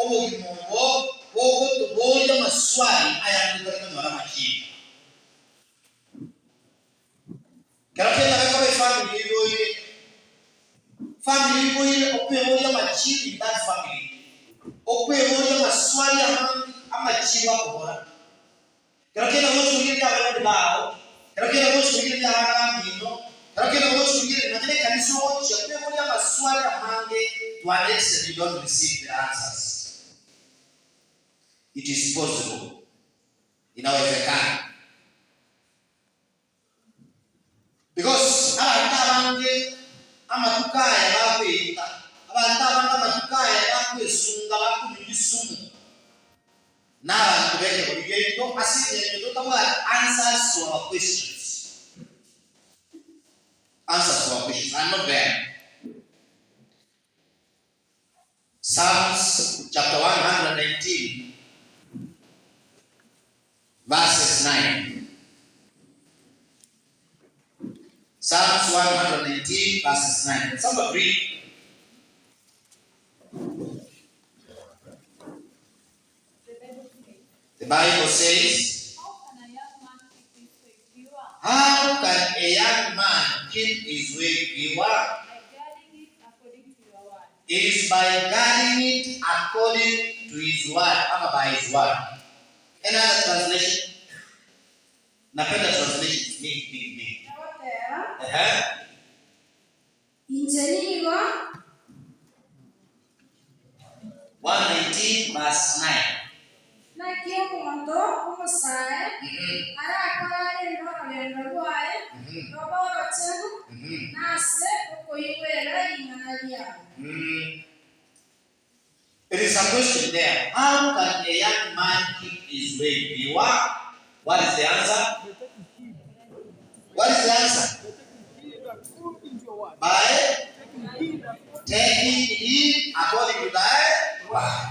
obugimongo bogotoboya maswali ayandikana machi karakenda kakabe family boye okweboya machi in that family okweboya maswali amachi bakora karakenda wochugirira abandi bawo karakenda wochugirira abandi bino karakenda wochugirira nakene kanisa wochi okweboya maswali amange to an extent you don't receive the answers. It is possible. Inawezekana. Because abantu amatukaya bakwita abantu amatukaya bakwesunga bakubisumu n'abantu beke bigendo asinye tutamuha answers to our questions. Answers to our questions are not there. Psalms chapter 119 verses 9. Psalms 119 verses 9. Somebody read. The Bible says, how can a young man keep his way pure? It is by guarding it according to his word, or by his word. Another translation. Napenda translation. Me. Injiliwa 119 verse 9. Na kiomondo umusaye arakorare ndorero rwaye roboro chemu nase okoyiwera inganalia. It is a question there. How can a young man keep his way pure? What is the answer? What is the answer? By taking it according to thy word.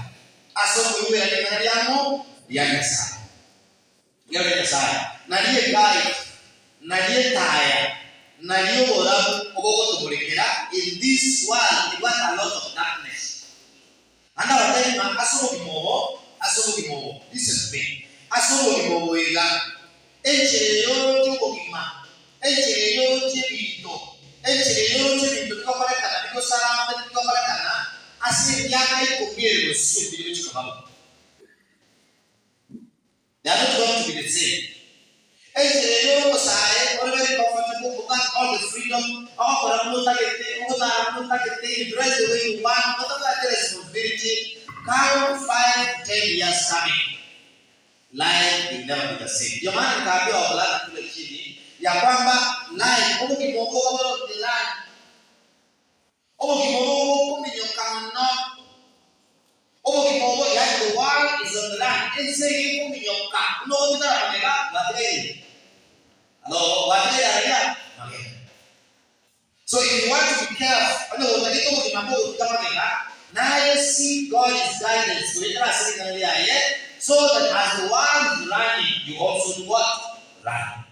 Aso kuwe yanayamo yanasa. Yanasa. Naliye guide, naliye taya, naliye borabu obogo tumulekera in this world. We want a lot of darkness. Anda watani ma asobo kimobo. Listen to me. Asobo kimobo ila. Enche yote okima. Enche yote bito. Enche yote bito tukaparekana. Biko sarama tukaparekana. Asi yaka ikombie wosio bidyo chikababo. They are not going to be the same. Enche yote sae. All very comfortable. We got all the freedom. All for a you dress the way you want. Whatever the responsibility. Count 5, 10 years coming. Life will never be the same. Ndio maana nikaambia wavulana kule chini ya kwamba life omo kimogo omo the land. Omo kimogo kuminyokano. Omo kimogo ya the world is on the land. Ense kuminyoka. No tira amega wadei. Hello, wadei ya. Okay. So if you want to be careful, ano utakito mo kimambo kama now see God's guidance so that as the world is running, you also do what? Run.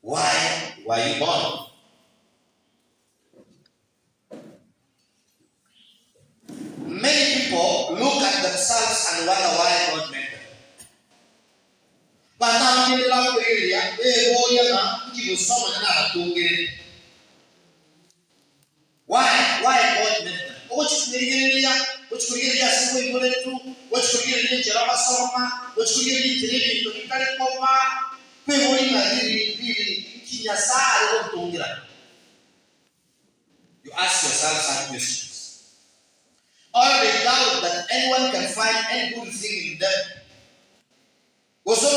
Why were you born? Many people look at themselves and wonder why God made them. But now in the last area, why God made them? Which could get us to which could get in Jerabasoma, which could get into living to Kalikoma, you ask yourself some questions. Or they doubt that anyone can find any good thing in them. Also,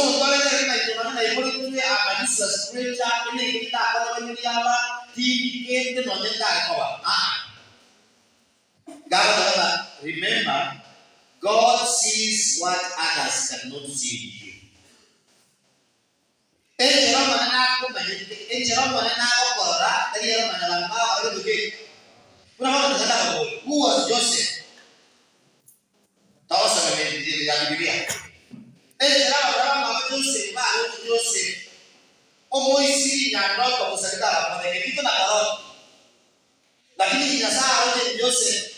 God, remember, God sees what others cannot see in you. Who was Joseph? Joseph. Omoisi na ndoto kusalika kwa kitu na karoti. Lakini inasaa wote Joseph.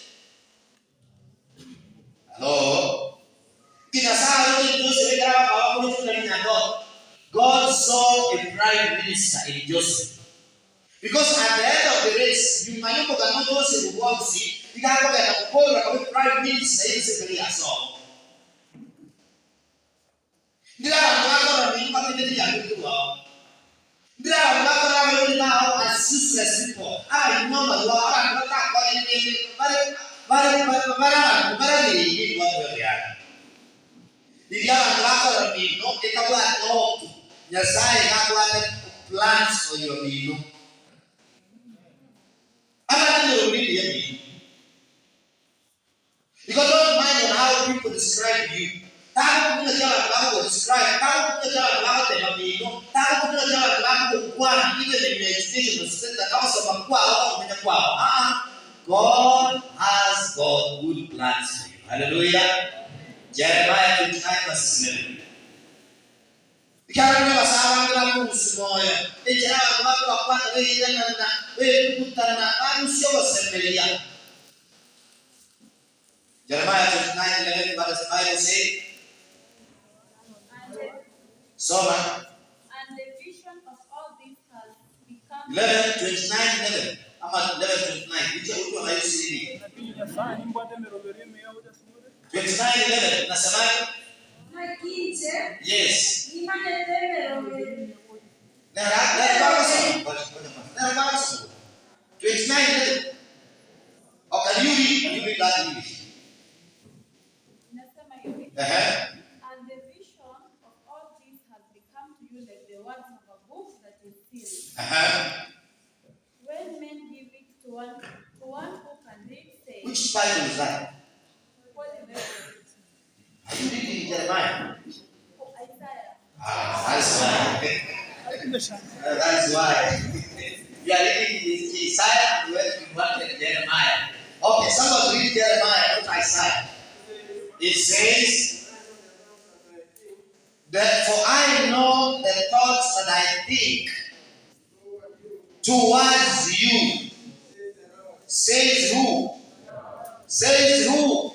in Joseph. Because at the end of the race, you might not know Joseph who wants it. You can't go get a call like a prime minister in Siberia. So, the other one, now as useless people. I remember you are not calling me very what we are. The other one, no, it's about no. Yes, I have plans for your meal. I don't know really. Because don't mind on how people describe you. Tahu kuna jalan belakang describe. Tahu kuna jalan belakang tema mino. Tahu kuna jalan belakang kuat. Even in your education, the kau sama kuat atau punya kuat. God has got good plans for you. Hallelujah. Jeremiah 29 verse 11. Ikarang masalah dalam semuanya. Jangan apa manusia bersemelia. Jeremiah 29:11, what does the Bible say? And the vision of all this has become 11:29. I'm at 11:29. Which one are you seeing? 29:11. Nasema? Yes. Let's 29:11. Or can you read that English? And the vision of all this has become to you like the words of a book that is sealed. When men give it to one who can read, say. Which Bible is that? Are you reading Jeremiah? Isaiah. That's why. That's why. We are reading Isaiah, you wanted Jeremiah. Okay, somebody read Jeremiah, not Isaiah. It says, that for I know the thoughts that I think towards you. Says who? Says who?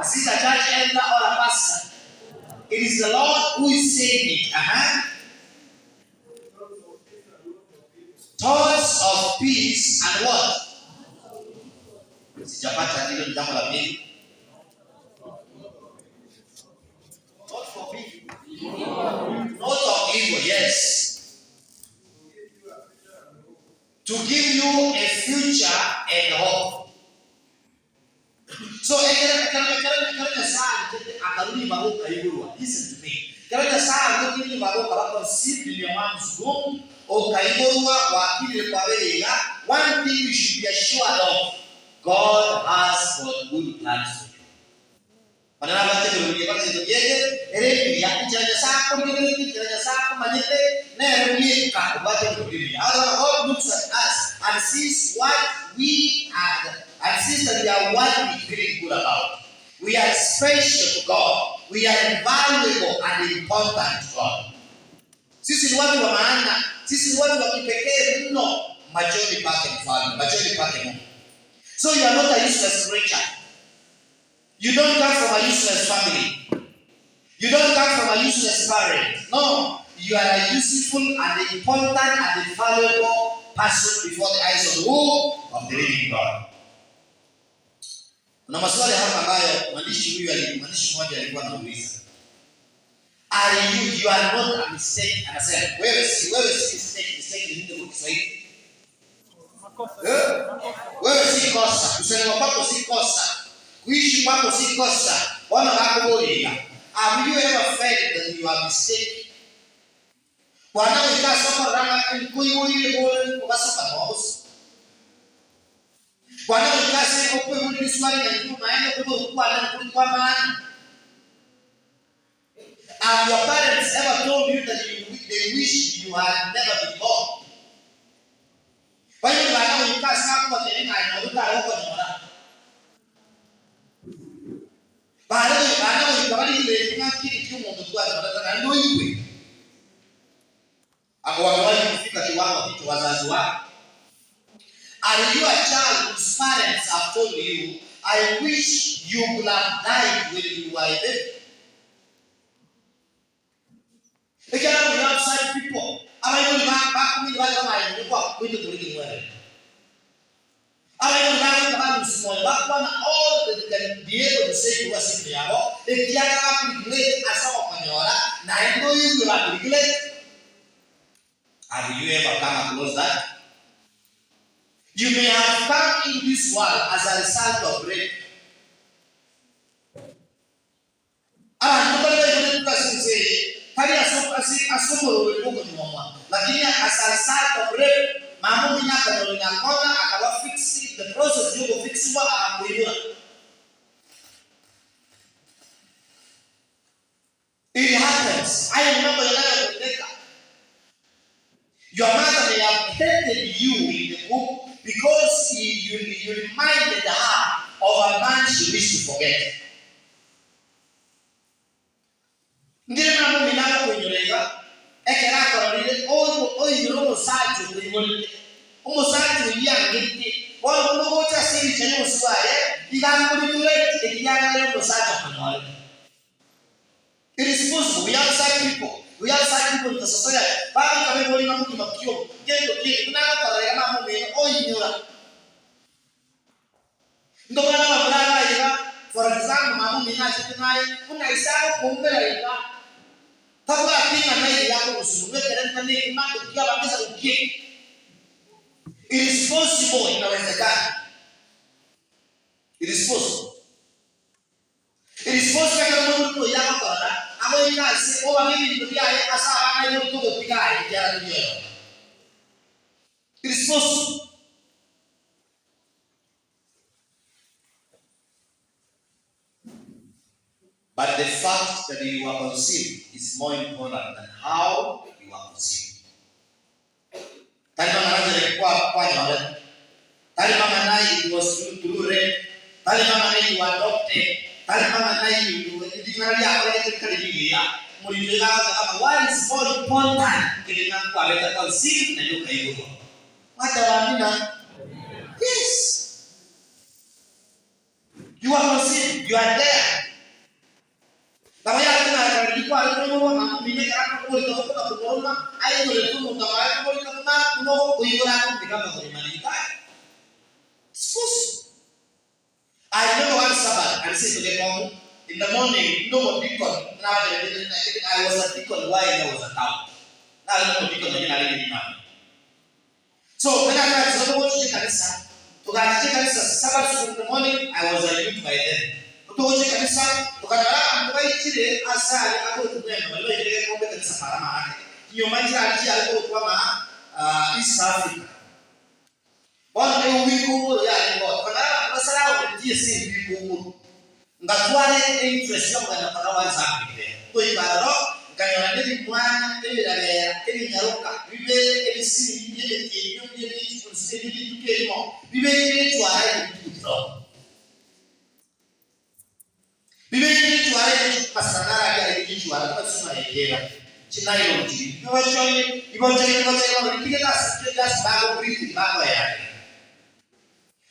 Is it a church elder or a pastor? It is the Lord who is saying it. Thoughts of peace and what? Sijapata hilo jambo la pili. Not for evil. Not of evil, yes. To give you a future and hope. So, listen to me. One thing you should be assured of, God has got good plans for you. God looks at us and sees what we are, and sees that we are what we feel good about. We are special to God. We are valuable and important to God. Sisi ni watu wa maana, sisi ni watu wa kipekee mno machoni pake mfalme, machoni pake Mungu. So you are not a useless creature. You don't come from a useless family. You don't come from a useless parent. No, you are a useful and important and valuable person before the eyes of the who? Of the living God. Kuna maswali hapa ambayo mwandishi mmoja alikuwa anauliza. You are not a mistake. Anasema wewe si mistake ni ndio Kiswahili. Wewe si kosa. Kusema kwako si kosa. Kuishi kwako si kosa. Wana wako bora. Have you ever felt that you are mistake? Bwana ukasoma ranga kuiwe ile kwa sababu boss. Bwana ukasema kwa ile swali ya nyuma aende kwa maana. Have your parents ever told you that they wish you had never been born? Kwa hiyo baada ya ukasema kwa tena inaondoka huko nyuma. Baada ya ukabali ile kile kitu Mungu kwa anataka ndio iwe. Akawahi kufika kiwango hicho wazazi wake. Are you a child whose parents have told you, I wish you would have died when you were a baby? Again, we outside people abayo ni ba kumi ba kama ni kwa kwenda kuliki mwele abayo ni ba msimo ba kwa all that can be able to say to us in yabo ekiaga ba kuliki asawa konyora na ndo yuko ba kuliki. Have you ever come across that? You may have come in this world as a result of rape. Lakini as a result of rape, mamu minaka akawa fix the process yuko fix wa akakuiwa. It happens. I remember your mother may have hated you in the womb because you reminded her of a man she wished to forget. Ndiye mama minako kwenyorega ekera korire o yiro sacho kwenyorega umusatu yangiti wala kunogocha siri chene uswaye igamkulire ekiyagale musacho kwenyorega. It is possible. We have such people. We have such people in the society. Bali kami boli na mtu makio. Gendo kile kuna kwa kama mume oyinyora. Ndo bana mabala ila for example mamu mina chitunai kuna isao kumbela ila. Tabwa pinga na ile yako usimuwe kelenta ni kimando kia bakisa ukie. It is possible, inawezekana. It is possible. It is possible kama mtu yako kwa amo ikasi o amini ndio ya asaba na hiyo tuko pigai ya ndio. It is possible. But the fact that you are conceived is more important than how you are conceived. Tali mama ndio kwa nyole. Tali mama nai was through rape. Tali mama nai was adopted. Tali mama nai dinari yako ile kalilia. Mulipela kama what is more important kilina kwa leta conceived na yuko hivyo. Hata waamina. Yes. You are conceived. You are there. Kama yako alikuwa alikuwa mama mimi kama kulitoka kwa kuona ayo ndio tumo kama kulitoka kuno kuiona kama kuimalika. Suppose I remember one Sabbath I said to the mom in the morning no more deacon now I was a deacon while I was a town. Now no deacon again I didn't know. So when I was supposed to kanisa tukaanza kanisa Sabbath in the morning I was a youth by then. Tutoje kanisa tukadala mbai chile asali akutumia mbalo ile ngombe kanisa parama yake hiyo maji alikuwa kwa East Africa wale wiko ya ngo tukadala basala ndio si wiko ngatwale interest yangu na para WhatsApp ile kwa ibaro kanyana ndi mwana ile ile nyaruka bibe ile si ile kiyo ile kursi ile tukemo bibe ile twale tutro Bibeli tuwale pasana ya kichwa kwa sima yera. Chinayo mti. Ibonje nipige gas bago brief bago ya.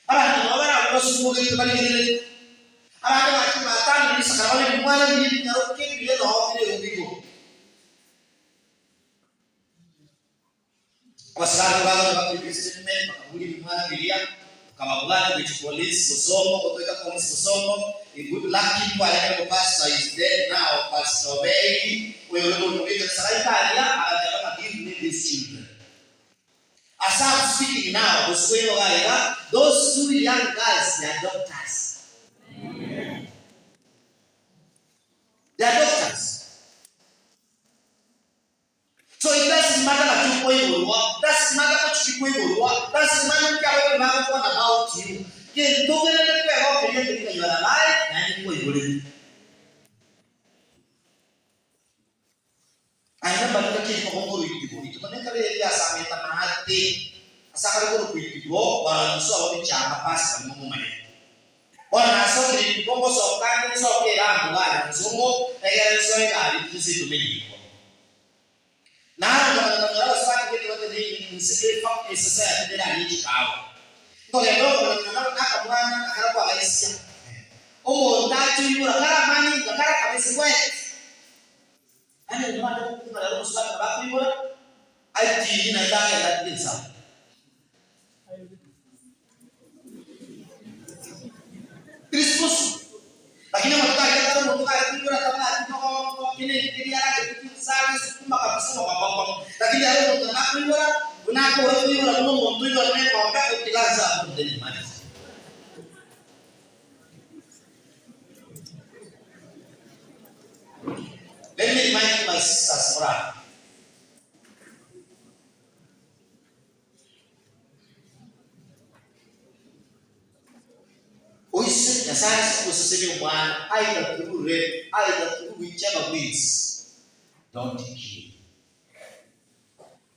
Ara tunawala kwa sumu kitu kali ile. Ara ndio watu matano ni sakabale mwana ni nyaroke ile no ile ubigo. Kwa sababu bago president makabuli mwana bilia kama bulana with police Musomo kutoka police Musomo a good lucky people like pastor is dead now Pastor Baby we will go to the Salaitalia and give me these children as I'm speaking now those two young guys they are doctors. Amen. They are doctors. So it doesn't matter that you go work, doesn't matter what you go work, doesn't matter what about you. You do it about you are alive and you will. I remember the case of Hongo Rikibo. It was never really a summit of Mahati. A Sakaro Rikibo, while you saw the Chama pass on the moment. One I saw the Bongos of Kindness of Keram, and Zomo, and so I did to me. Now, the other side of the name in society that I need to have. Because I know that I have a Alicia. Oh, that you are money, the car is wet. And you want to put a little slap about people. Aji na dai la dinsa. Kristus. Lakini mtakatifu kama mtakatifu kama kama ini ala sana sukuma kabisa kwa. Lakini leo mtakatifu unako wewe unako mtu yule anayekwambia ukilaza hapo ndani maji. Let me remind my sisters, brother. Oise ya science processing one, either through rape, either through whichever means. Don't kill.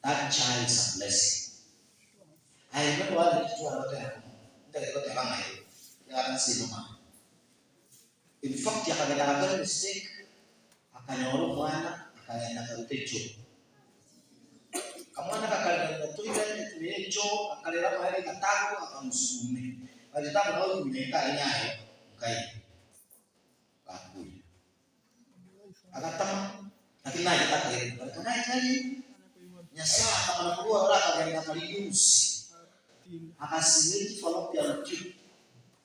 That child is a blessing. I remember one little one in fact, a mistake. Akanyoro mwana akaenda karutecho. Kamwana kakalenda toilet tumecho akalera mahali katako akamsukume. Alitaka na huyu mwenyekaa nyayo kai. Kakuja. Akatama lakini naye akataka naye tani. Nyasa kama nakuwa wala akaenda kaliusi. Akasimiti falopia mtu.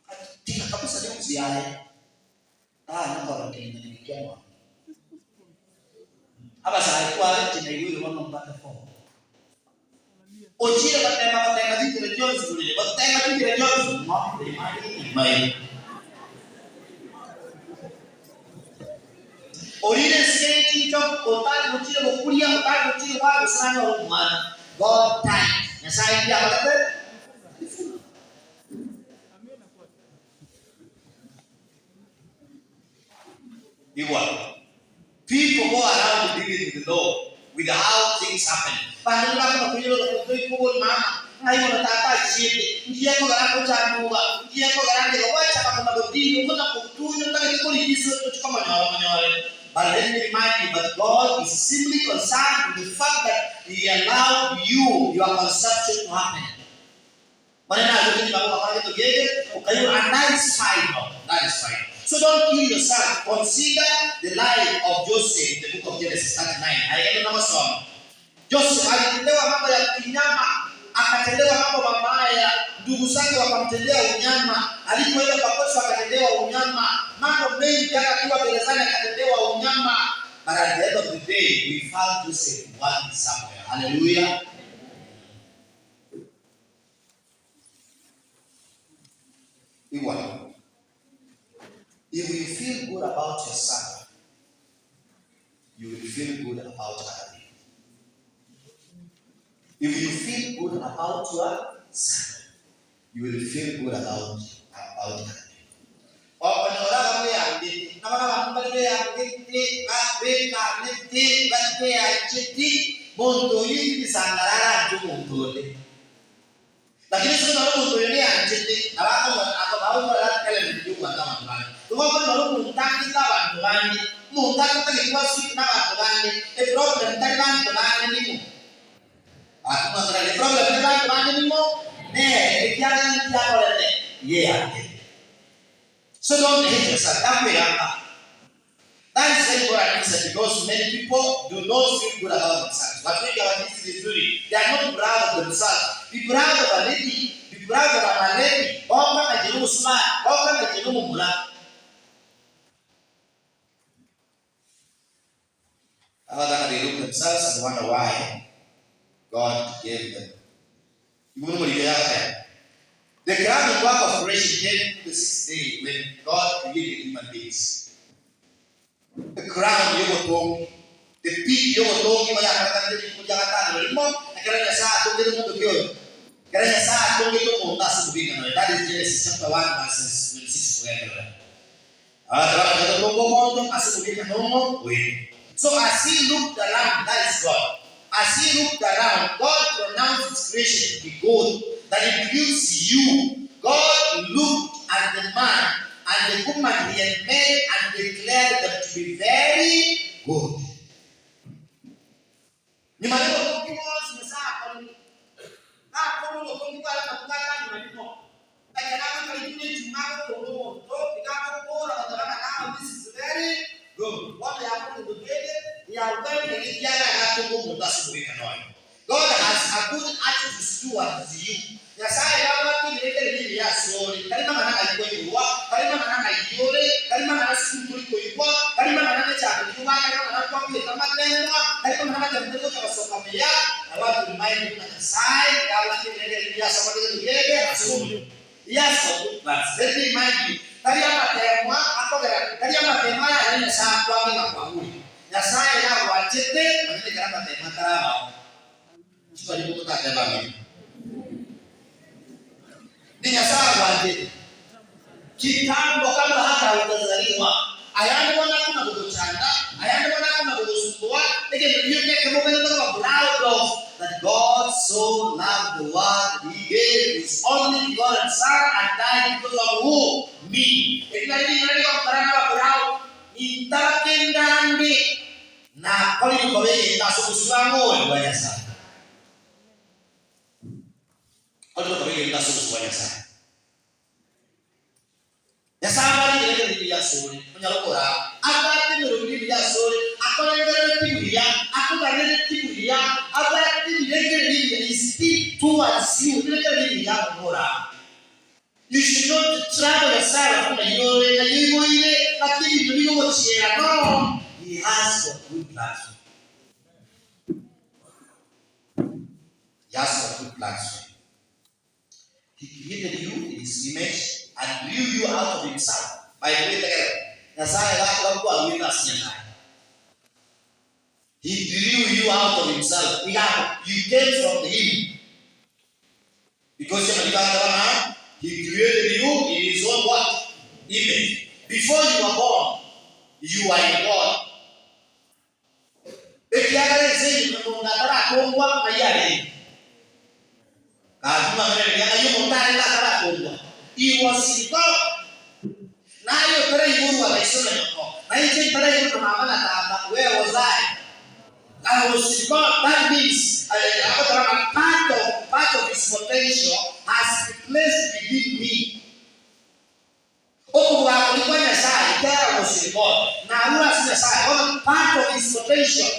Atika kabisa leo usiaye. Namba rotenda nikiwa. Apa saya kuat cina ibu rumah membuat telefon. Ojira batema di television sebelumnya, batema di television semua dari mana ini baik. Orire sekali cok kota ojira berkuliah kota ojira wah besarnya orang mana. God time. Yang saya dia apa Igual. People go around living with the law, with how things happen. Paano lang punya kubur mama, ngayon natata isip, hindi ako garang kucamuga, hindi ako garang gawa, tsaka kumagod ko na kutuyo tayo ko liso to tsaka manyawa. But let me remind you that God is simply concerned with the fact that He allowed your conception to happen. Mana na jadi bawa orang itu gede, kayu anda is fine, that is fine. So don't kill yourself. Consider the life of Joseph in the book of Genesis 39. Hayo na masomo. Joseph alitendewa mambo ya kinyama, akatendewa mambo mabaya, ndugu zake wakamtendea unyama, alipoenda kwa Potifa akatendewa unyama, mambo mengi akakiwa gerezani akatendewa unyama. But at the end of the day, we found Joseph working somewhere. Hallelujah. If you feel good about yourself, you will feel good about other people. If you feel good about yourself, you will feel good about other people. Lakini sisi tunapoongelea nchini na watu wanaona kile ndio kama fulani. Tunaona ndio mtaki na watu gani? Mtaki kwa siku na watu gani? Problem tani watu gani nimo? Atuma ndio problem tani watu gani nimo? Ikiana ni kwa lele. Yeah. So don't hate yourself. That is very important because many people do not feel good about themselves. But when they are doing, they are not proud of themselves. Be proud of a lady. Be proud of a lady. All kind of smart. All kind of mula. They look themselves and wonder why God gave them. The ground work of creation came the sixth day when God created human beings. The crown yogo the peak yogo kaya kata dia punya kata limo akhirnya saat itu dia mungkin akhirnya saat itu mau tas bukan that is Genesis chapter 1 verses 26 forever. Kalau kita mau masuk bukan ngomong so as he looked around, that is God. As he looked around, God pronounced his creation to be good, that includes you. God looked at the man and the woman he had made and declared them to be very good. Ni maneno kwa sasa kwa kwa kwa tukata ni maneno. Akana kama ile chumako kwa to ikako bora wataka kama this is very good. What happened to the baby? Ya wewe ni jana hapo mtasibuika nayo. yore kalima na sikuru ko ipo kalima na ne cha ko ba kalima na ko ke kama tena kalima na jambo ko ka soka meya awa remind na sai kala ke ne ya sama de yege asulu yes that's very mind tadi apa tema atau tadi apa tema ya ne sa kwa na kwa hu ya sai na wajete mane kana tema tara chupa ni ko ta tema mimi ni ya sa wajete kitambo kabla hata hujazaliwa ayandi wana kuna kuchanda ayandi wana kuna kusumbua lakini hiyo yake kama vile proud of that God so loved the world he gave his only begotten son and died because of who me ila hili ndio karana wa proud nitakendandi na kwa hiyo kwa yeye ndasukuswa moyo bwana sana kwa hiyo ndasukuswa sana ya sabari ile ile ya sore kunyarokora agati mirumbi ya sore akorengere tibuya akugarere tibuya agati ile ile speak towards you ile ile ya kora. You should not trouble yourself na yore na yimo ile lakini ndio mochera no he has a good plan. He has a good plan. He created you in his image and blew you out of himself. By the way, he drew you out of himself. You came from him. Because he created you in his own what? Image. Before you were born, you were in God. If you are saying, he was in God. Now you where was I? I was in God. That means part of his potential has been placed within me. Was in God. Now part of his potential.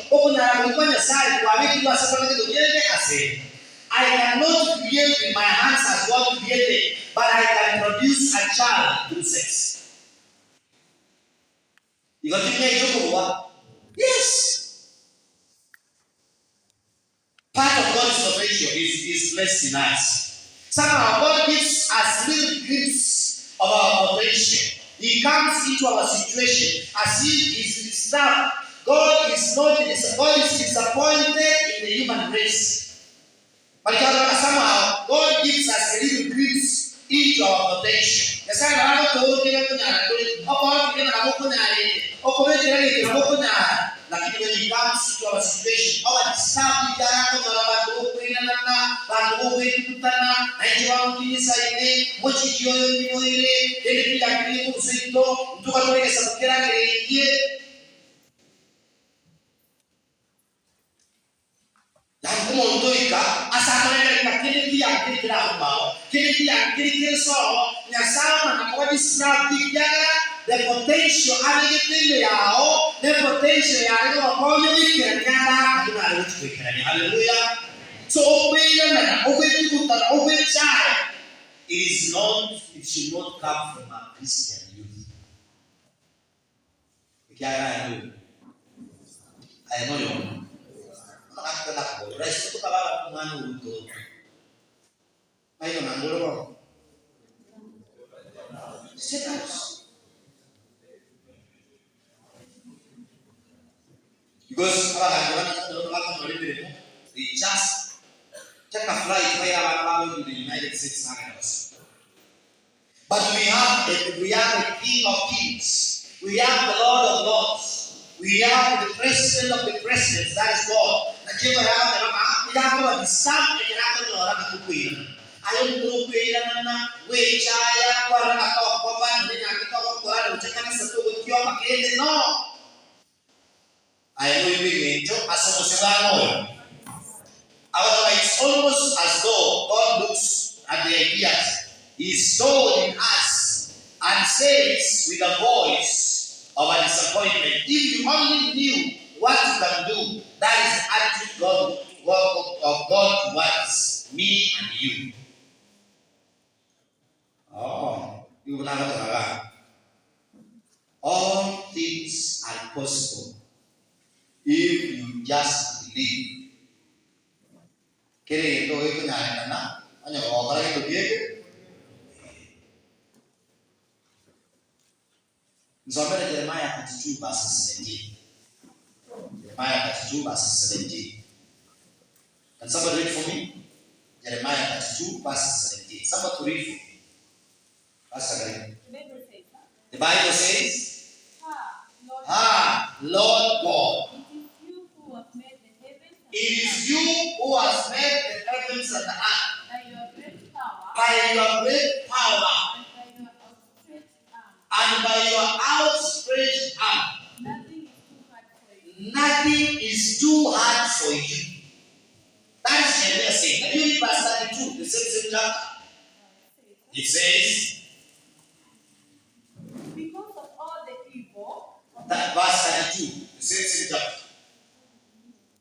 I cannot create with my hands as God created, but I can produce a child through sex. You got to make what? Yes. Part of God's potential is placed in us. Somehow God gives us little glimpses of our potential. He comes into our situation as if He's stuff. God is disappointed in the human race. But somehow God gives us a little glimpse into our potential. Lakini when it comes to our situation, our disabled dan kumondoika asakoleka na kile yang kira mau kile yang kira so nyasama na kwa disrupt the potential aliyetende yao the potential yao kwa hiyo nyanda kuna kufikirani haleluya so it should not come from a Christian youth. I know you. Rest itu kalau menganu itu, ayo nanggur kok. Serius. Because kalau nangguran itu dalam lakukan oleh dirimu, di just check a flight via Alabama to the United States Congress. But we have the King of Kings, we have the Lord of Lords, we have the President of the Presidents, that is God. Ayaw it's almost as though God looks at the ideas He stowed in us and says with a voice of a disappointment, if you only knew what you can do, that is the attitude of God towards me and you. Oh, you will never know. All things are possible if you just believe. Kere ndo iko nyana na anya ogara ndo bieke. Nzomera Jeremiah 32 verse 17. Jeremiah 32 verse 17. Can somebody read for me? Jeremiah 32 verse 17. Somebody read for me. Pastor, the Bible says, Lord God, it is you who has made the heavens and the earth by your great power and by your outstretched arm. Nothing is too hard for you. That's Jeremiah saying. Can you read verse 32, the same chapter? It says, because of all the evil. That verse 32, the same chapter.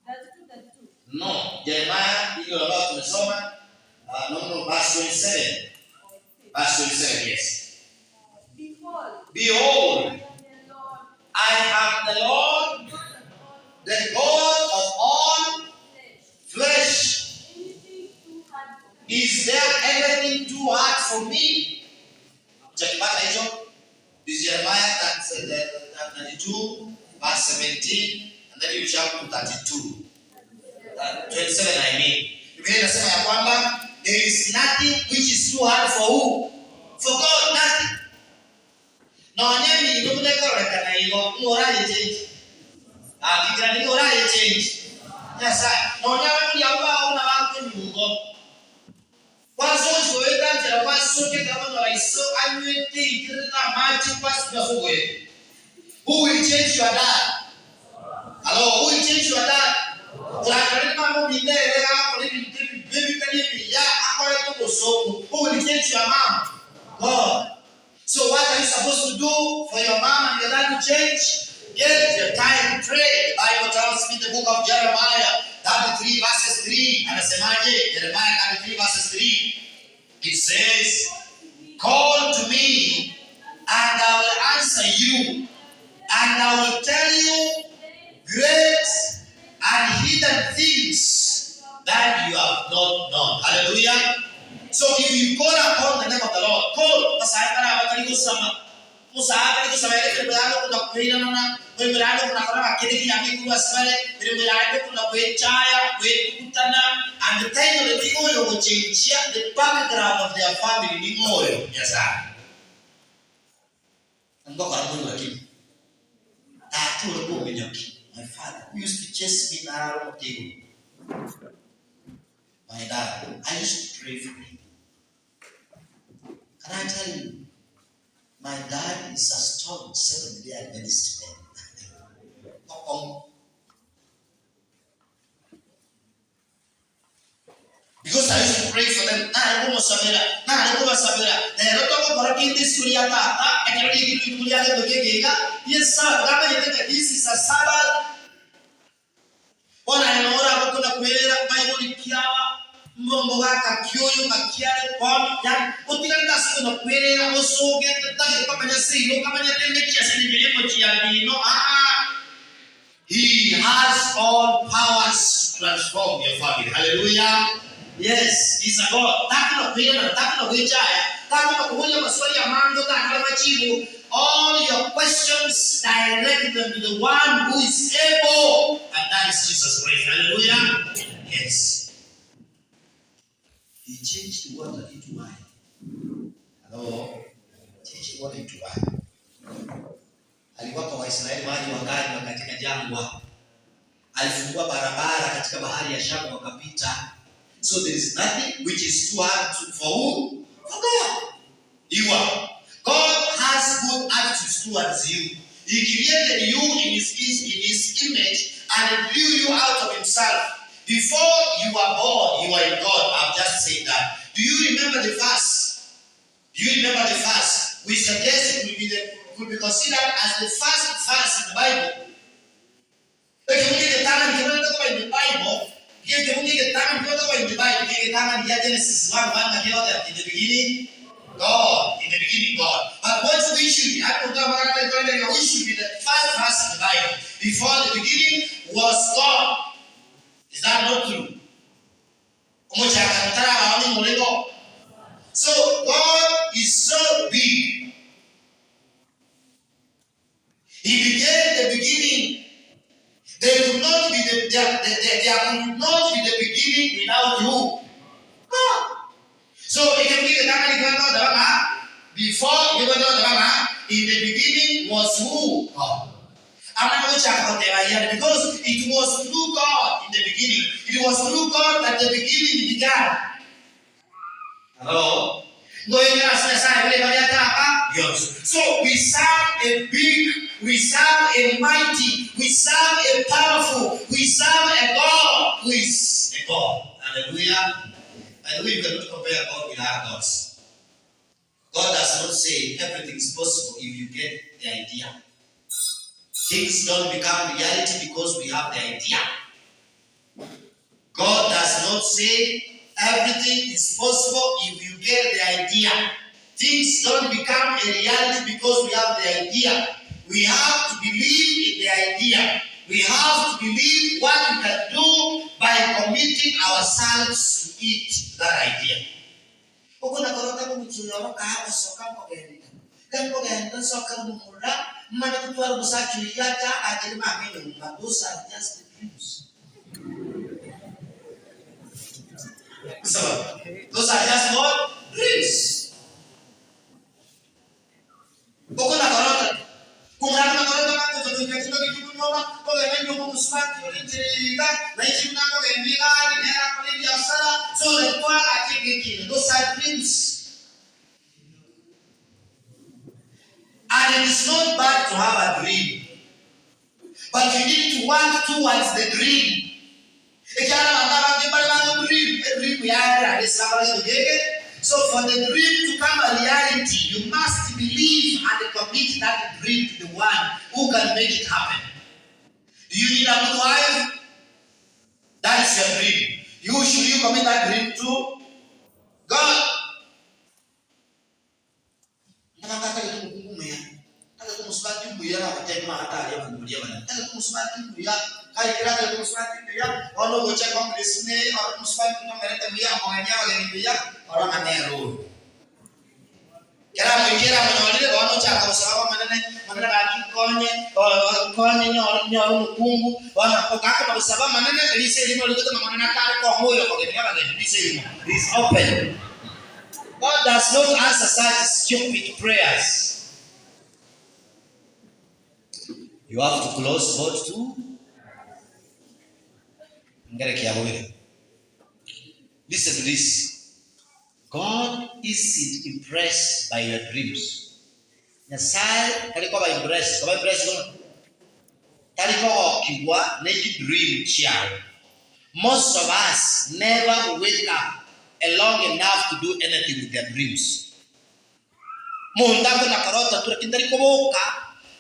32. No, Jeremiah, you know about the summer. No, verse 27. Verse 27, yes. Behold, I am the Lord, the God of all flesh. Is there anything too hard for me? This is Jeremiah 32, verse 17, and then you jump to 32. 27, I mean. There is nothing which is too hard for who? For God, nothing. No, you don't change. Change. Yes, sir. No, who will change your dad? Hello, who will change your dad? Who will change your mom? God. So what are you supposed to do for your mom and your dad to change? Get your time, pray. The Bible tells me the book of Jeremiah 33 verses 3. And Jeremiah 33 verses 3. It says, call to me and I will answer you, and I will tell you great and hidden things that you have not known. Hallelujah. So if you call upon the name of the Lord, call. And the time of the oil will change the background of their family in oil. Yes, sir. And God will give. My father used to chase me around the table. My dad, I used to pray for him. Can I tell you, my dad is a strong Seventh-day Adventist man. Because I used to pray for them. Yes, sir. This is a Sabbath. Mbongo waka kyoyo makiare kwa ya utikanda siku na kwere oso get tagi kwa kanya silo kama nyatende kia sini bilimo chiambino. He has all powers to transform your family. Hallelujah. Yes, he's a God. Takuna kwere na takuna kwechaya. Takuna kuhuja maswali ya mando takuna machibu. All your questions direct them to the one who is able, and that is Jesus Christ. Hallelujah. Yes. He changed water into wine. Hello? Changed water into wine. Aliwapa Waisraeli maji wakati katika jangwa. Alifungua barabara katika bahari ya Shamu wakapita. So there is nothing which is too hard for who? For God. You are. God has good attitudes towards you. He created you in his image and blew you out of himself. Before you were born, you were in God. I've just said that. Do you remember the verse? Do you remember the verse? We suggest it could be considered as the first verse in the Bible. If you need the time in the Bible, if you need the time in the Bible, Genesis 1 in the beginning, God. In the beginning, God. But what's the issue? I don't know. we should be the first verse in the Bible. Before the beginning was God. Is that not true? So God is so big. He began the beginning. There could not be the beginning without who? God. So it can be the before in the beginning was who? God. Because it was through God in the beginning. It was through God that the beginning began. Hello? Yes. So we serve a big, we serve a mighty, we serve a powerful, we serve a God who is a God. Hallelujah. And we cannot compare God with our gods. God does not say everything is possible if you get the idea. Things don't become reality because we have the idea. God does not say everything is possible if you get the idea. Things don't become a reality because we have the idea. We have to believe in the idea. We have to believe what we can do by committing ourselves to it, that idea. Those are just the dreams. So, those are just what? Dreams. Those are dreams. And it is not bad to have a dream, but you need to work towards the dream. So for the dream to come a reality, you must believe and commit that dream to the one who can make it happen. Do you need a good wife? That is your dream. Should you commit that dream to God? It's open. God does not answer such stupid prayers. You have to close vote too. Listen to this. God isn't impressed by your dreams. Nyasaye kalikuwa impressed. Kama impressed kalikuwa kiwa na dream chao. Most of us never wake up long enough to do anything with their dreams. Mundako na karota turakindari koboka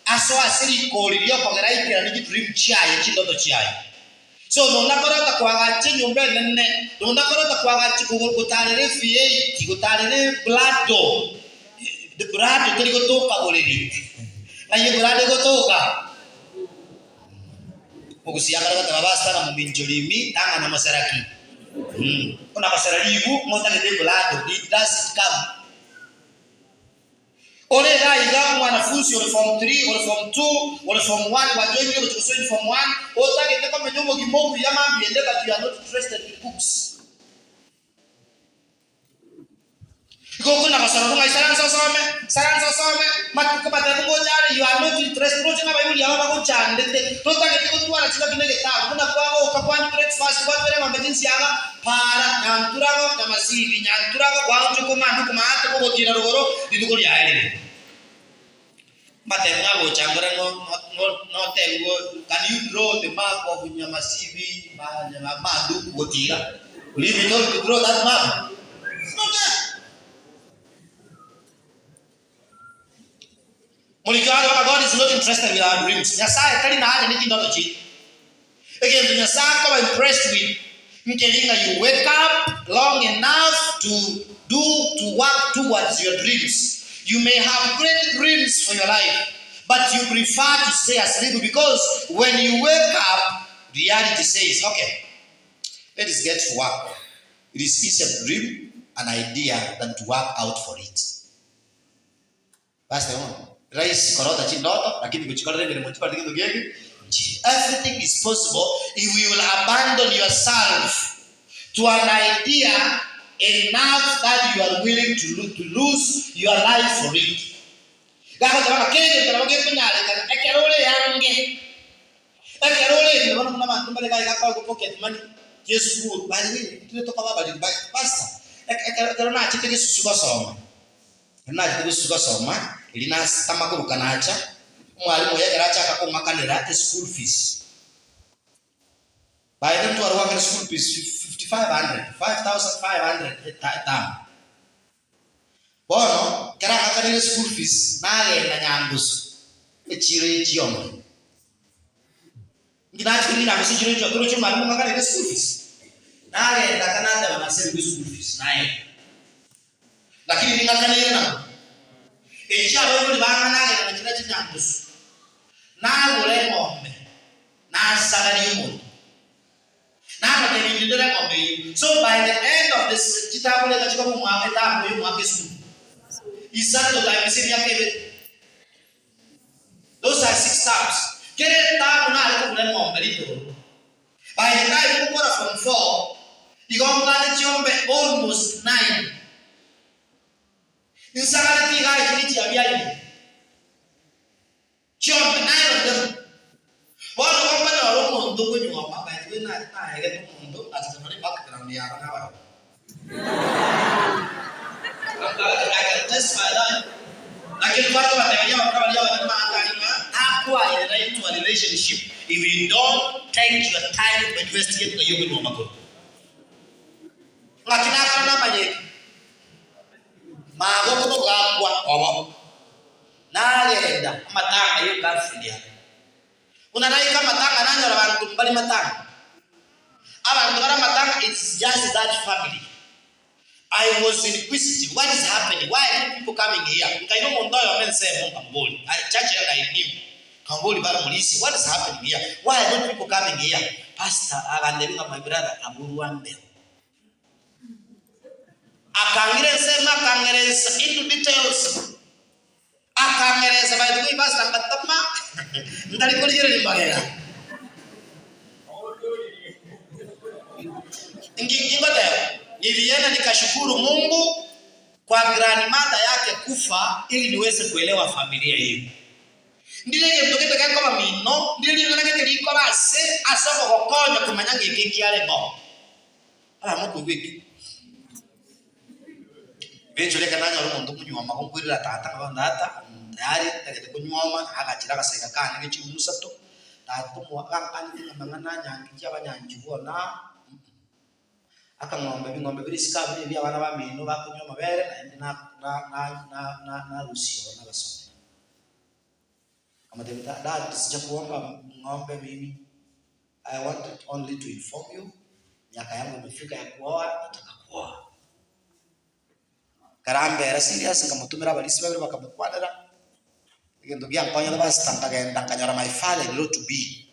aso asiri kolirio kogera ikira ni dream chai chindoto chai. So nona karota kwaga chinyumbe nene, nona karota kwaga chikugotarere fiei, chikugotarere blado. The blado tuli gotoka boledi. Na ye blado gotoka. Mugusiaka kata basta na mumbinjolimi tanga na masaraki. Kuna masaralibu mota de blado, it doesn't come. Ole daiga mwanafunzi wa form 3 or form 2 or form 1 wajoini kwa kusoma form 1 otake kama nyumba kimogo ya mambi ende but you are not interested in books. Iko kuna kasoro ngai saransa some matuko batatu ngojari you are not interested roje na bible yawa ko chandete totake ko tuara chika kinege ta kuna kwao ukapani breakfast kwa vile mamejinsi yaga para nyanturago na masibi nyanturago kwa njuko mandu kumata ko gotira rugoro biduko yaele matenga go changara no tengo. Can you draw the map of Nyamasibi mandu gotira? Will you be able to draw that map? It's not there. God is not interested with our dreams. Nyasaye kali na haja niki ndoto chi. Again, Nyasaye come impressed with you wake up long enough to work towards your dreams. You may have great dreams for your life, but you prefer to stay asleep because when you wake up, reality says, okay, let us get to work. It is easier to dream an idea than to work out for it. Everything is possible if you will abandon yourself to an idea enough that you are willing to lose your life for it. Yes, good. By the way, you talk about it, pastor. Ilina tamakuru kanacha mwalimu yageracha akakumakanira school fees. By then to our working school fees 5,500 a term. Bono kera akakanira school fees nagenda nyambusu echire chiombe. Nginachiringa msijire cho turo chuma mwalimu akakanira school fees. Nagenda kanada wanasema school fees naye. Lakini ningakanira na echaro buli banganaga na kina chinyambusu na gole ngombe na sagari umuntu na batebindira ngombe. So by the end of this kitabule kachika mu mwaka tamu yo mwaka school isato la misimu yake. Those are 6 terms. Kile tamu na alikuwa gole ngombe lito. By the time you go from 4 igomba chiombe almost 9. Insagari tiga ikiti abiali. Chombe 9 of them. Wala kwamba na wao ndo kwenye mapa hivi na ile ndo atatamani background ya bana wao. I can testify that. Lakini watu wataendelea wakawalia wanasema hakuwa ile into a relationship if you don't take your time to investigate the human woman. Lakini akana maje magogo gakwa obo nagenda matanga yo girlfriend ya unadai kama matanga nanyora abantu bali matanga abantu bara matanga. It's just that family. I was inquisitive. What is happening? Why are people coming here? Nkaino mondoyo amense munga mboli church and I knew kamboli bara mulisi. What is happening here? Why are people coming here? Pastor agandelinga my brother aburu ambe akangereza into details. Akangereza by the way pastor ngatama ndalikulijira limbagera ingoteo nilienda nikashukuru Mungu kwa grandmother yake kufa ili niweze kuelewa familia hiyo. Ndile mtokete kama mino ndile nalake liko base asoko kokonya kumanyanga ikiki yale ngo ala moko wiki eventually kananya rumuntu kunywa makonkwirira tata abandata tayari takete kunywa akachira kaseka kane kichimusato tatu mwakankani ngambangana nyangi cy'abanyangi bona akangombe bingombe birisika biri abana bamino bakunywa mabere na rusio na basonga amadebita dad sija kuomba ngombe mimi. I wanted only to inform you miaka yangu imefika ya kuoa, nataka kuoa. Karambe era serious ngamutumira abalisi babiri bakamukwanira igendo gyankonya basitanga genda kanyora my father lo to be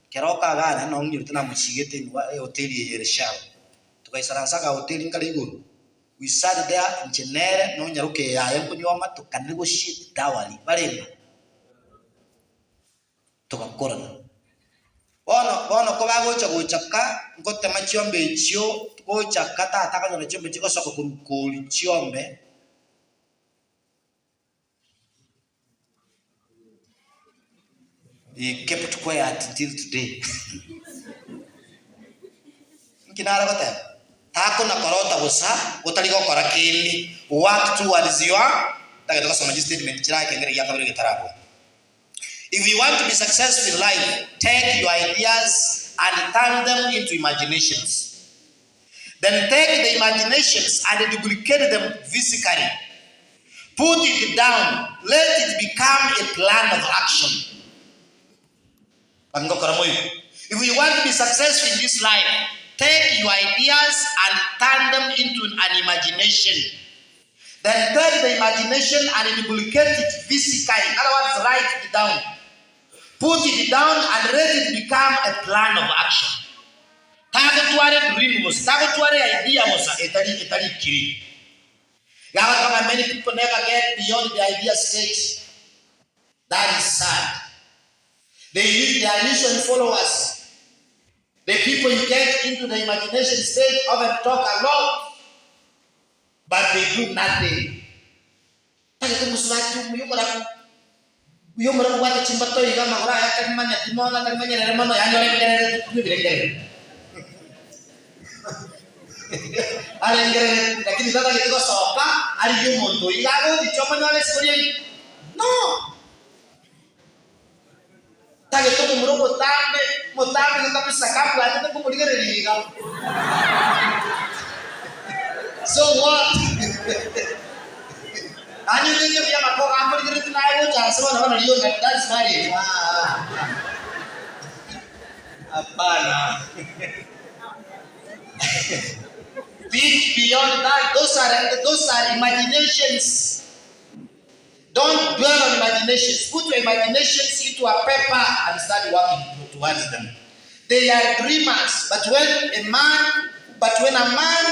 keroka gana no ngiro tena mushigete ni hoteli yereshao tukaisaransaga hoteli ngaligo. We sat there in Chenere no nyaruke yaye kunyoma tukanigo shit dawali barenda tukakorana bono ko bagocha gochaka ngote machiombe chio gocha kata ataka no chiombe chiko soko kuli chiombe he kept quiet till today. Kinara bata tako na korota busa gotaligo kora kili work towards your tagatoka soma statement chirake ngere yakabire gitarabo. If you want to be successful in life, take your ideas and turn them into imaginations. Then take the imaginations and duplicate them physically. Put it down. Let it become a plan of action. If you want to be successful in this life, take your ideas and turn them into an imagination. Then turn the imagination and inculcate it physically. In other words, write it down. Put it down and let it become a plan of action. Dream was idea was etali kiri. Many people never get beyond the idea stage. That is sad. They use their initial followers. The people you get into the imagination stage often talk a lot, but they do nothing. No. So what? And you think you have that's marriage. Think beyond that. Those are imaginations. Don't dwell on imaginations. Put your imaginations into a paper and start working towards them. They are dreamers, but when a man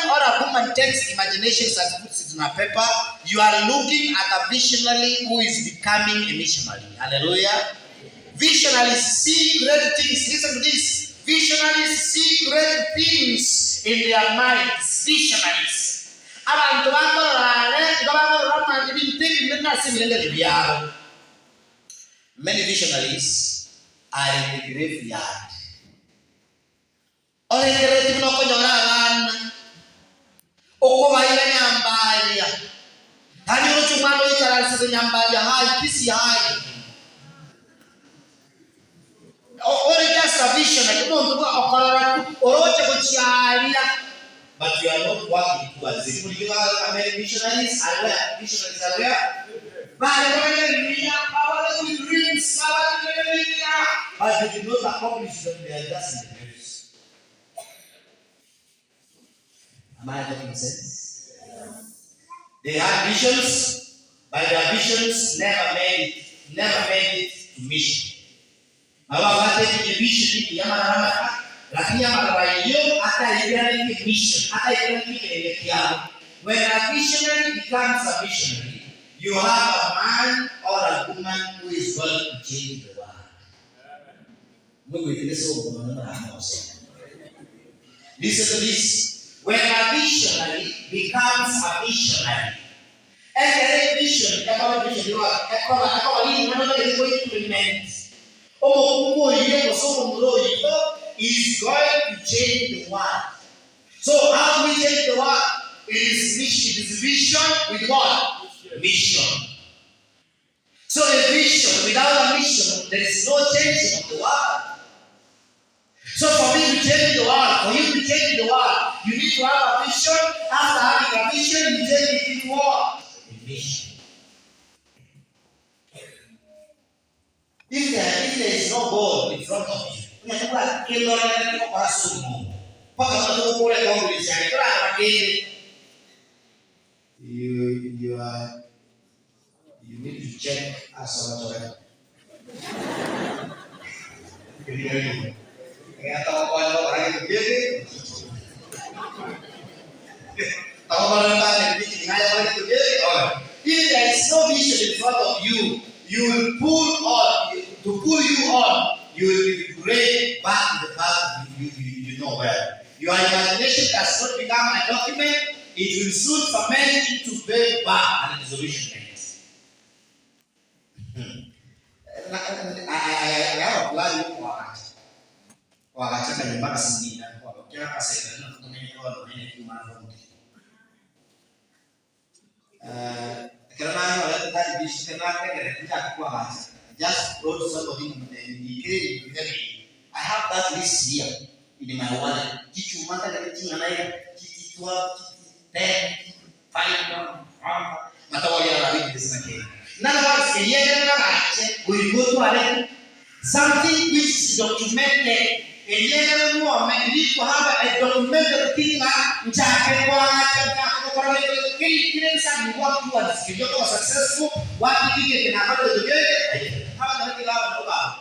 or a woman takes imaginations and puts it in a paper, you are looking at a visionary who is becoming a missionary. Hallelujah. Visionaries see great things. Listen to this. Visionaries see great things in their minds. Visionaries. Many visionaries are in the graveyard. But you are not working towards it. Missionaries are where? Missionaries are where? But they did not accomplish them, they are just in the graves. Am I making sense? They had visions, but their visions never made it to mission. Lakini hiyo hata ile mission, hata ile when a visionary becomes a missionary, you have a man or a woman who is going to change the world. Listen to this. When a visionary becomes a missionary, and vision, is going to change the world. So how do we change the world? It is vision with what? Mission. So a vision without a mission, there is no changing of the world. So for me to change the world, for you to change the world, you need to have a vision. After having a vision, you change it into what? A mission. If there is no goal in front of you, you need to check as well. If there is no vision in front of you, you will pull on. To pull you on, you will be great back to the path you know well. Your imagination does not become a document, it will soon ferment into very bad and resolution rates. I have a plan for just brought somebody in the I have that list here in my wallet. Kitu mata kitu anaya kitu 10 5 mata wale read this again. None of us will go to something which is documented Eliana nuome ilipo haba a documented thing njake kwa kwa kile sana kwa kwa sikio kwa successful watu kike na bado dogege kama na kila hapo baba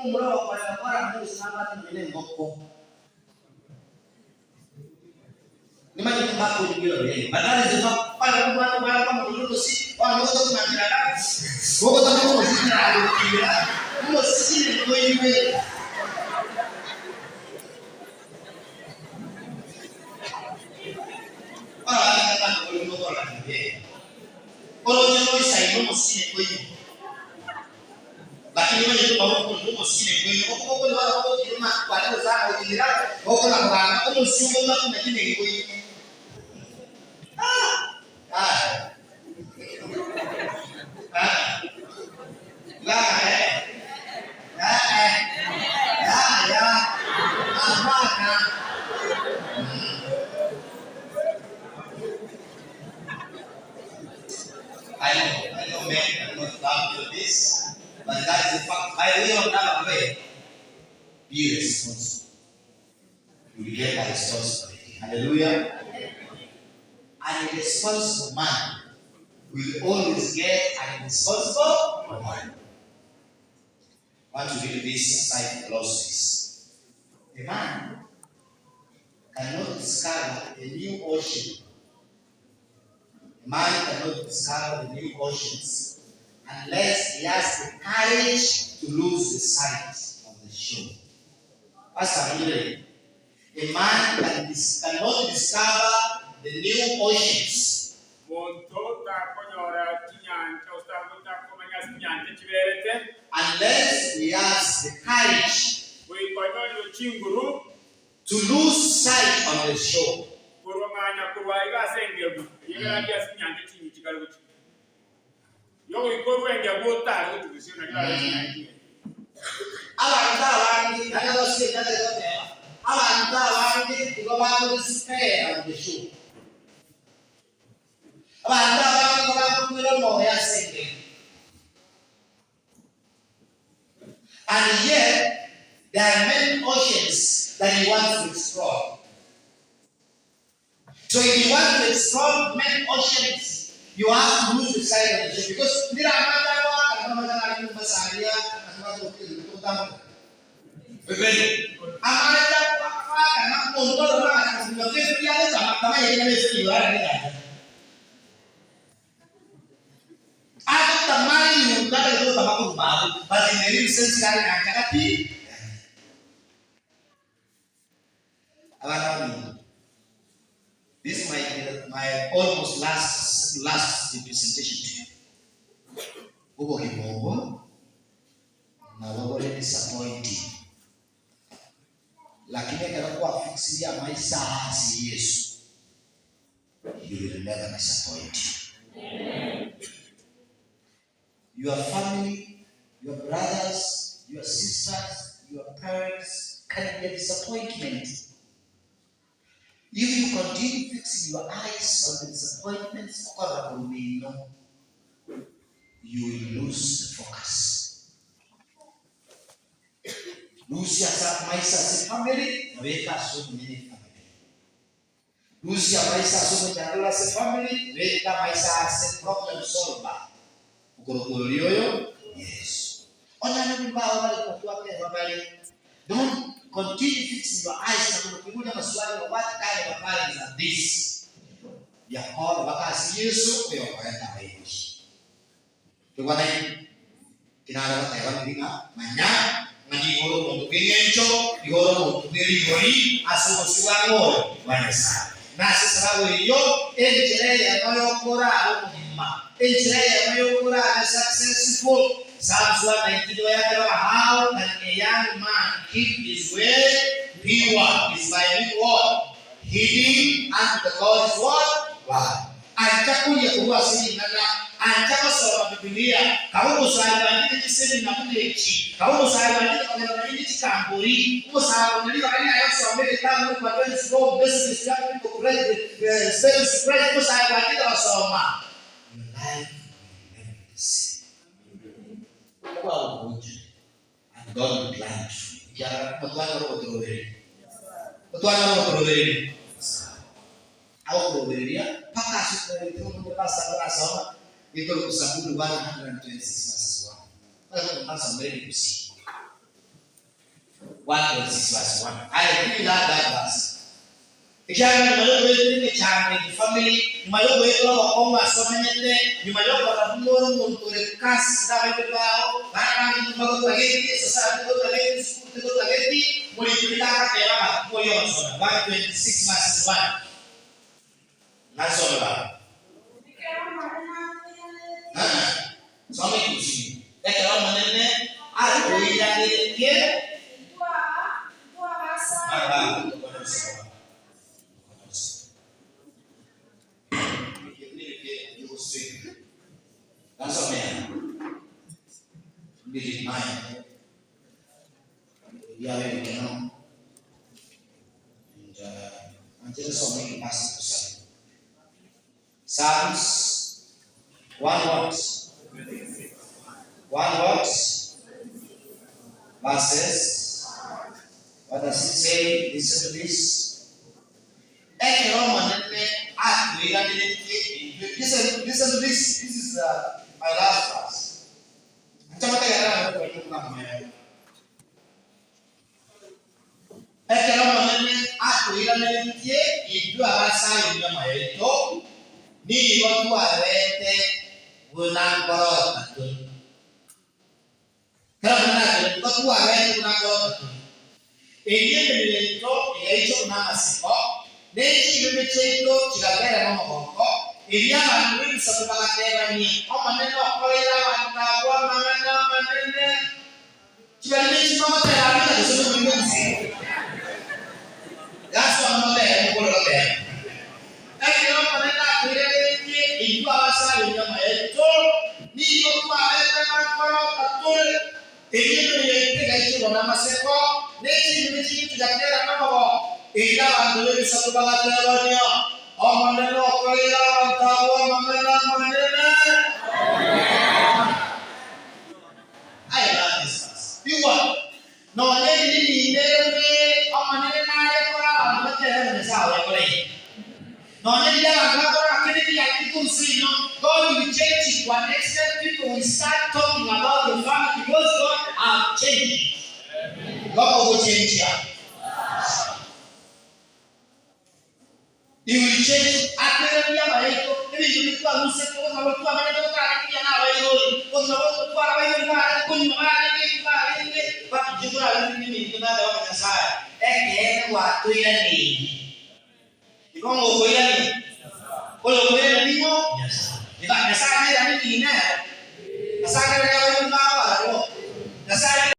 mro kwa Mungu sana tumeele ngoko ni maji mpaka ndio leo badala ya pale kwa mara kama ndio si kwa ndio tunajira wako tangu mzima ndio ndio sisi ndio hivi Kalau jodoh saya itu mesti nekoi, lakini wewe tu baru tu mesti nekoi. Kau kalau kau di rumah, pada usaha kau di rumah, kau kalau orang, kau mesti ngomong tu mesti nekoi. I know men are not down to this, but that is the fact. By way of that way, be responsible. You will get a responsibility. Hallelujah. And a responsible man will always get a responsible woman. I want to read this aside philosophies. A man cannot discover a new ocean. Man cannot discover the new oceans unless he has the courage to lose the sight of the shore. Pastor, a man cannot discover the new oceans unless he has the courage to lose sight of the shore. And yet, there are many oceans that he wants to explore. So if you want to explore many oceans, you have to lose the sight of the shore. Because there are but in the real sense, this might be my almost last presentation to you. Ugo kibogo na wako disappointed. Lakini kanakuwa fix ya maisha hasi Yesu. You will never disappoint. Amen. Your family, your brothers, your sisters, your parents can be a disappointment. If you continue fixing your eyes on the disappointments of other people, you will lose the focus. Lose your maisha as a family, weka so many family. Lose your maisha as a family, weka maisha as a problem solver. Yes. Don't continue fixing your eyes on what kind of marriage are this? Ya all bakasi Yesu kwa kwenda haishi. Kwa nini? Kinara Taiwan dinga manya ngigoro mundukencho igoro mundukeri asumo siwango wanesa. Na sasa wewe enjere ya mayokora umma. Enjere ya mayokora successful. Psalms 119, how can a young man keep his way pure? Is by being what? Hidden unto the Lord's what? Word. Antakuja kuwa sisi nana antaka soma Biblia kawo musanga ndiki sisi na kulechi kawo musanga ndiki kwa ndiki kamburi musanga ndiki kwa ndiki ayosoma kitabu kwa 24 verses ya kwa spread musanga ndiki wasoma. Your life will never be the same. God will plant you. Ya Bwana roho turobereri. Au kurobereria mpaka asiku pasama itu kusabudu 126 verses 1. Sasa tunasomea kusi. 126 verse 1. I really love that verse. Ikiwa nimalogo yetu ni chama ni family, nimalogo yetu wa somenyete, nimalogo rabulo mutore kas da wetu bao, bana ni nimalogo tageti, sasa tageti, school tageti, mulipita katera kwa hiyo soma. 126 verses 1. Nasoma baba. Some kusi. Ekero manene alikuida ndiye kwa basa. Nasomea. Mbili nane. Yawe mkono. Anjira some basi kusema. Psalms 1 verse. Verses. What does it say? Listen to this. Listen to this. This is my last verse. Ni watu warete bunangoro tatu. Karena watu warete bunangoro tatu. Ini menito yaicho nama siko. Neji memecheito chigagera mama boko. Ini ama nini satu bakatera ni. Oma neno koira wantawa manene. Chigagera mama tera ni ada sebelum ini. Langsung mama tera mukul tera. Kalau mereka kiranya ibu asal yang itu, ni ibu mereka kalau betul, ini mereka gaji nama seko, neci tidak ada nama. Ia andul di satu bangat dalamnya. Amanah kaya tahu amanah. Ayo lagi. Dua. Nolnya ini amanah naya kurang, macam mana sahaja boleh. God will change it. One extent people will start talking about the family because God has changed. God will change it. He will change. Akhirnya baik. Ini jadi tuan musuh. Kalau tuan mana tu kan yang awal. Kalau tuan awal yang mana pun mana ni. Pak juga ini kita dah orang saya. Waktu yang ini. Kau mau koyak ni? Kalau koyak